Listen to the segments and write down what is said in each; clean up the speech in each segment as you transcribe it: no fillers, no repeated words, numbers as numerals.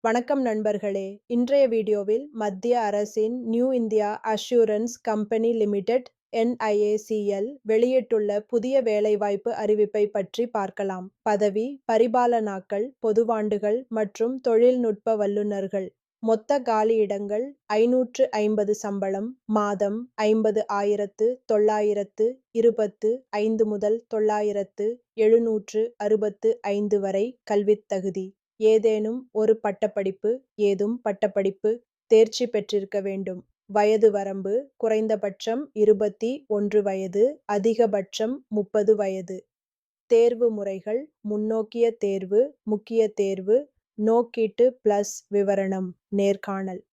வணக்கம் நண்பர்களே. இன்றைய வீடியோவில் மத்திய அரசின் new India assurance company limited NIACL வெளியிட்டுள்ள புதிய வேலைவாய்ப்பு அறிவிப்பை பற்றி பார்க்கலாம். பதவி பரிபாலனாக்கள், பொதுவாண்டுகள் மற்றும் தொழில்நுட்ப வல்லுநர்கள். மொத்த காலியிடங்கள் 550 சம்பளம். மாதம் 50,925 முதல் 9,765 வரை. கல்வித் தகுதி ஏதேனும் ஒரு பட்டப்படிப்பு, தேர்ச்சி பெற்றிருக்க வேண்டும். வயது வரம்பு குறைந்தபட்சம் 21 வயது, அதிகபட்சம் 30 வயது. தேர்வு முறைகள் முன்னோக்கிய தேர்வு, முக்கிய தேர்வு, நோக்கீட்டு பிளஸ் விவரணம். நேர்காணல்.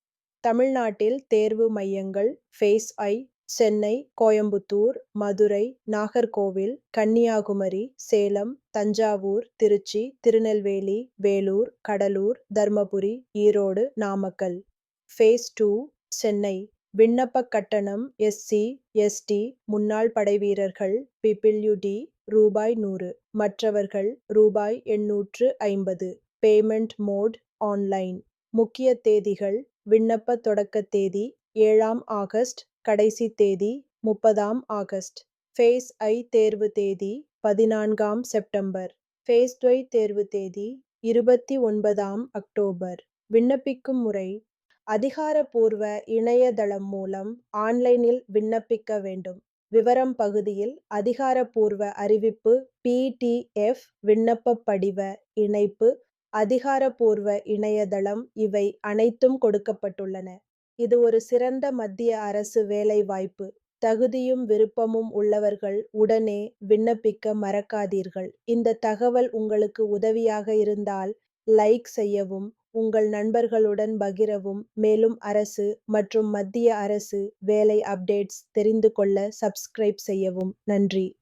தமிழ்நாட்டில் தேர்வு மையங்கள் phase I Chennai, Coimbatore, Madurai, Nagercoil, Kanyakumari, Salem, Thanjavur, Trichy, Tirunelveli, Vellore, Cuddalore, Dharmapuri, Erode, Namakkal. Phase II Chennai. விண்ணப்ப கட்டணம் SC, ST, முன்னாள் படைவீரர்கள் PWD ரூபாய் 100, மற்றவர்கள் ரூபாய் 850. Payment mode online. முக்கிய தேதிகள். விண்ணப்ப தொடக்க தேதி 7ஆம் ஆகஸ்ட், கடைசி தேதி 30ஆம் ஆகஸ்ட். ஃபேஸ் I தேர்வு தேதி 14ஆம் செப்டம்பர். ஃபேஸ் II தேர்வு தேதி 29ஆம் அக்டோபர். விண்ணப்பிக்கும் முறை. அதிகாரப்பூர்வ இணையதளம் மூலம் ஆன்லைனில் விண்ணப்பிக்க வேண்டும். விவரம் பகுதியில் அதிகாரப்பூர்வ அறிவிப்பு PDF விண்ணப்ப படிவ இணைப்பு அதிகாரப்பூர்வ இணையதளம் இவை அனைத்தும் கொடுக்கப்பட்டுள்ளன. இது ஒரு சிறந்த மத்திய அரசு வேலைவாய்ப்பு. தகுதியும் விருப்பமும் உள்ளவர்கள் உடனே விண்ணப்பிக்க மறக்காதீர்கள். இந்த தகவல் உங்களுக்கு உதவியாக இருந்தால் லைக் செய்யவும், உங்கள் நண்பர்களுடன் பகிரவும். மேலும் அரசு மற்றும் மத்திய அரசு வேலை அப்டேட்ஸ் தெரிந்து கொள்ள சப்ஸ்கிரைப் செய்யவும். நன்றி.